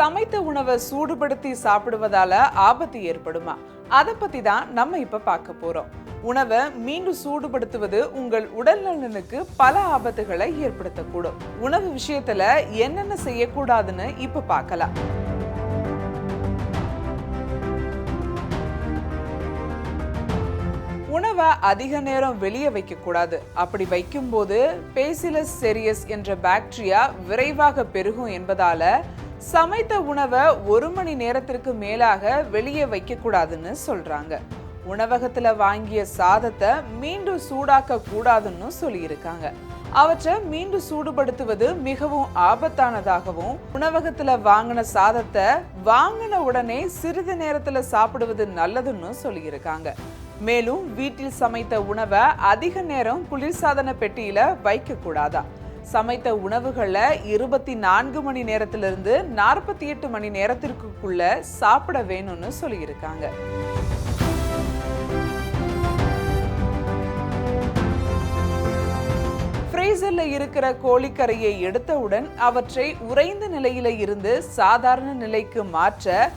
சமைத்த உணவை சூடுபடுத்தி சாப்பிடுவதால ஆபத்து ஏற்படுமா? அதை பத்தி தான் நம்ம இப்ப பார்க்க போறோம். உணவை மீண்டும் சூடுபடுத்துவது உங்கள் உடல் நலனுக்கு பல ஆபத்துகளை ஏற்படுத்தக்கூடும். உணவு விஷயத்துல என்னென்ன செய்யக்கூடாதுன்னு இப்ப பார்க்கலாம். உணவை அதிக நேரம் வெளியே வைக்க கூடாது. அப்படி வைக்கும் போது பேசிலஸ் செரியஸ் என்ற பாக்டீரியா விரைவாக பெருகும் என்பதால சமைத்த உணவை 1 மணி நேரத்திற்கு மேலாக வெளியே வைக்க கூடாதுன்னு சொல்றாங்க. உணவகத்துல வாங்கிய சாதத்தை மீண்டும் சூடாக்க கூடாதுன்னு சொல்லியிருக்காங்க. அவற்றை மீண்டும் சூடுபடுத்துவது மிகவும் ஆபத்தானதாகவும், உணவகத்துல வாங்கின சாதத்தை வாங்கின உடனே சிறிது நேரத்துல சாப்பிடுவது நல்லதுன்னு சொல்லியிருக்காங்க. மேலும் வீட்டில் சமைத்த உணவை அதிக நேரம் குளிர்சாதன பெட்டியில வைக்க கூடாதா. சமைத்த உணவுகளை 24 மணி நேரத்திலிருந்து 48 மணி நேரத்திற்குள்ள சாப்பிட வேணும்னு சொல்லியிருக்காங்க. ஃப்ரீசர்ல இருக்கிற கோழிக்கறியை எடுத்தவுடன் அவற்றை உறைந்த நிலையில இருந்து சாதாரண நிலைக்கு மாற்ற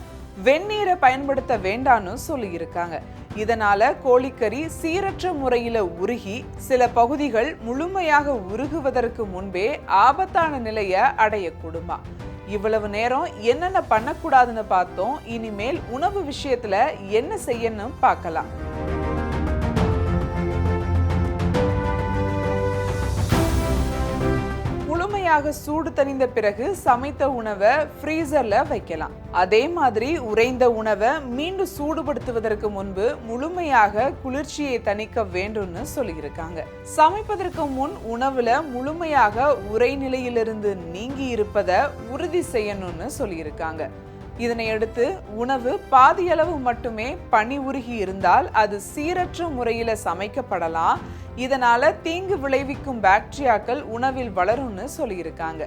வெந்நீரை பயன்படுத்த வேண்டாம்னு சொல்லியிருக்காங்க. இதனால கோழிக்கறி சீரற்ற முறையில உருகி சில பகுதிகள் முழுமையாக உருகுவதற்கு முன்பே ஆபத்தான நிலைய அடையக்கூடுமா. இவ்வளவு நேரம் என்னென்ன பண்ணக்கூடாதுன்னு பார்த்தோம். இனிமேல் உணவு விஷயத்துல என்ன செய்யணும் பார்க்கலாம். முழுமையாக சூடு தணிந்த பிறகு சமைத்த உணவை ஃப்ரீசர்ல வைக்கலாம். அதே மாதிரி உறைந்த உணவை மீண்டும் சூடுபடுத்துவதற்கு முன்பு முழுமையாக குளிர்ச்சியை தணிக்க வேண்டும்னு சொல்லியிருக்காங்க. சமைப்பதற்கு முன் உணவுல முழுமையாக உறை நிலையிலிருந்து நீங்கி இருப்பதை உறுதி செய்யணும்னு சொல்லியிருக்காங்க. இதனையடுத்து உணவு பாதியளவு மட்டுமே பனி உருகி இருந்தால் அது சீரற்ற முறையில சமைக்கப்படலாம். இதனால தீங்கு விளைவிக்கும் பாக்டீரியாக்கள் உணவில் வளரும்னு சொல்லியிருக்காங்க.